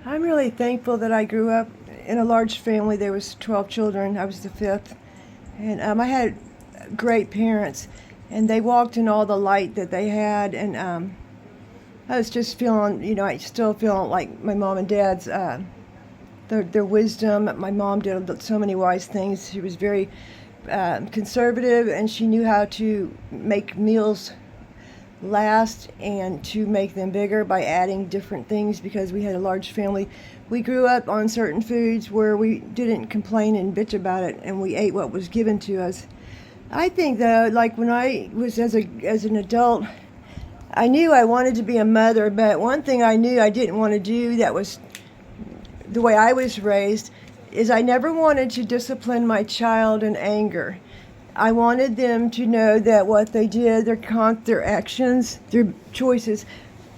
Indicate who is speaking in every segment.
Speaker 1: I'm really thankful that I grew up in a large family. There was 12 children. I was the fifth, and I had great parents, and they walked in all the light that they had. And I was just feeling, I still feel like my mom and dad's their wisdom. My mom did so many wise things. She was very conservative, and she knew how to make meals last and to make them bigger by adding different things because we had a large family. We grew up on certain foods where we didn't complain and bitch about it, and we ate what was given to us. I think though, like when I was as an adult, I knew I wanted to be a mother, but one thing I knew I didn't want to do that was the way I was raised is I never wanted to discipline my child in anger. I wanted them to know that what they did, their actions, their choices,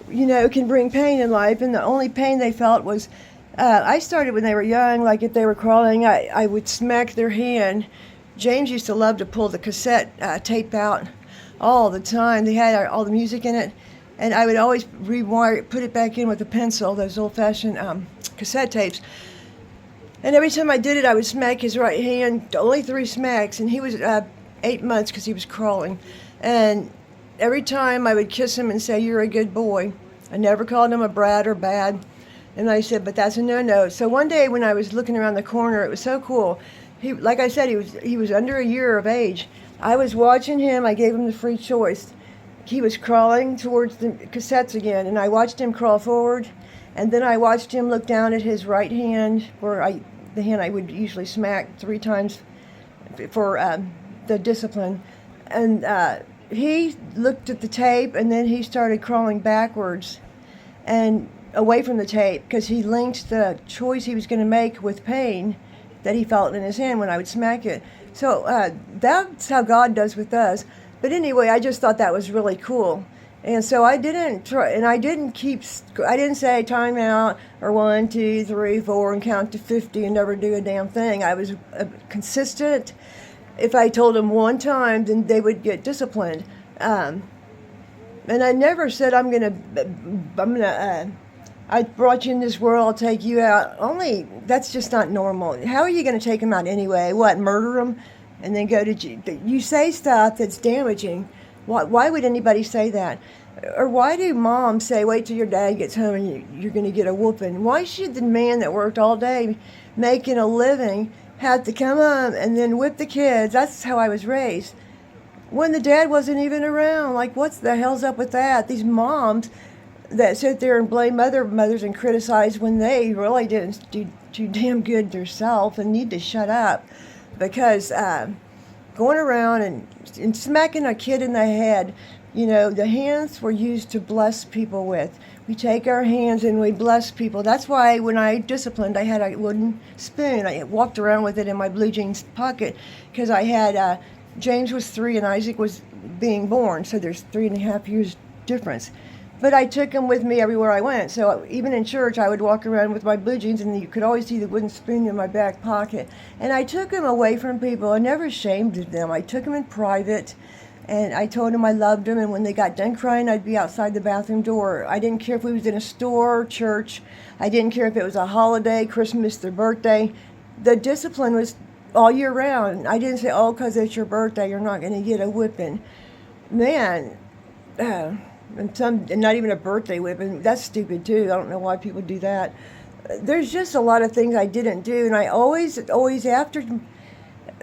Speaker 1: can bring pain in life. And the only pain they felt was, I started when they were young, like if they were crawling, I would smack their hand. James used to love to pull the cassette tape out all the time. They had all the music in it. And I would always rewire it, put it back in with a pencil, those old-fashioned cassette tapes. And every time I did it, I would smack his right hand, only 3 smacks, and he was 8 months because he was crawling. And every time I would kiss him and say, "You're a good boy." I never called him a brat or bad. And I said, "But that's a no-no." So one day when I was looking around the corner, it was so cool. Like I said, he was under a year of age. I was watching him. I gave him the free choice. He was crawling towards the cassettes again, and I watched him crawl forward. And then I watched him look down at his right hand, the hand I would usually smack 3 times for the discipline. And he looked at the tape, and then he started crawling backwards and away from the tape because he linked the choice he was going to make with pain that he felt in his hand when I would smack it. So that's how God does with us. But anyway, I just thought that was really cool. And so I didn't try, and I didn't say time out or 1, 2, 3, 4 and count to 50 and never do a damn thing. I was consistent. If I told them one time, then they would get disciplined. And I never said I brought you in this world, I'll take you out. Only, that's just not normal. How are you going to take them out anyway? What, murder them and then go to jail? You say stuff that's damaging. Why would anybody say that? Or why do moms say, wait till your dad gets home and you're going to get a whooping? Why should the man that worked all day making a living have to come home and then whip the kids? That's how I was raised. When the dad wasn't even around, like what the hell's up with that? These moms that sit there and blame other mothers and criticize when they really didn't do too damn good themselves and need to shut up. Because going around and smacking a kid in the head, the hands were used to bless people with. We take our hands and we bless people. That's why when I disciplined, I had a wooden spoon. I walked around with it in my blue jeans pocket because I had, James was 3 and Isaac was being born, so there's 3.5 years difference. But I took him with me everywhere I went. So even in church, I would walk around with my blue jeans, and you could always see the wooden spoon in my back pocket. And I took him away from people. I never shamed them. I took him in private, and I told him I loved him. And when they got done crying, I'd be outside the bathroom door. I didn't care if we was in a store, church. I didn't care if it was a holiday, Christmas, their birthday. The discipline was all year round. I didn't say, oh, because it's your birthday, you're not going to get a whipping. Man, and not even a birthday whipping. That's stupid too. I don't know why people do that. There's just a lot of things I didn't do, and I always after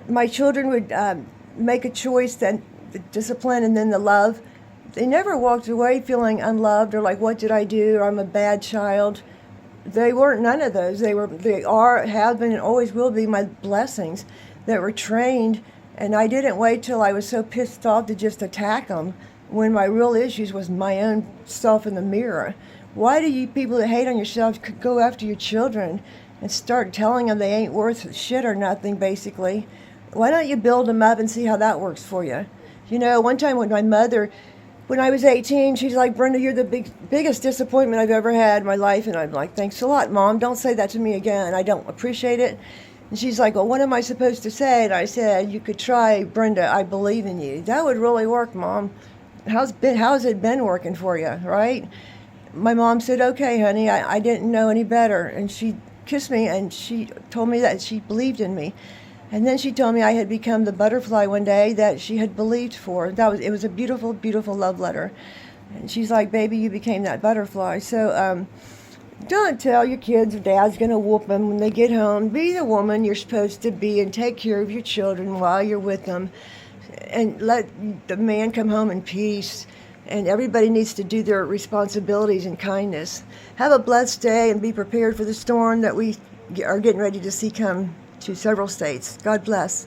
Speaker 1: my children would make a choice, then the discipline and then the love. They never walked away feeling unloved or like, what did I do? Or I'm a bad child. They weren't none of those. They have been, and always will be my blessings that were trained. And I didn't wait till I was so pissed off to just attack them when my real issues was my own self in the mirror. Why do you people that hate on yourself go after your children and start telling them they ain't worth shit or nothing, basically? Why don't you build them up and see how that works for you? One time with my mother, when I was 18, she's like, "Brenda, you're the biggest disappointment I've ever had in my life." And I'm like, "Thanks a lot, Mom. Don't say that to me again. I don't appreciate it." And she's like, "Well, what am I supposed to say?" And I said, "You could try, Brenda, I believe in you." That would really work, Mom. How's it been working for you, right? my mom said, "Okay, honey, I didn't know any better." And she kissed me and she told me that she believed in me. And then she told me I had become the butterfly one day that she had believed for. It was a beautiful, beautiful love letter. And she's like, "Baby, you became that butterfly." So don't tell your kids dad's going to whoop them when they get home. Be the woman you're supposed to be and take care of your children while you're with them. And let the man come home in peace. And everybody needs to do their responsibilities in kindness. Have a blessed day and be prepared for the storm that we are getting ready to see come to several states. God bless.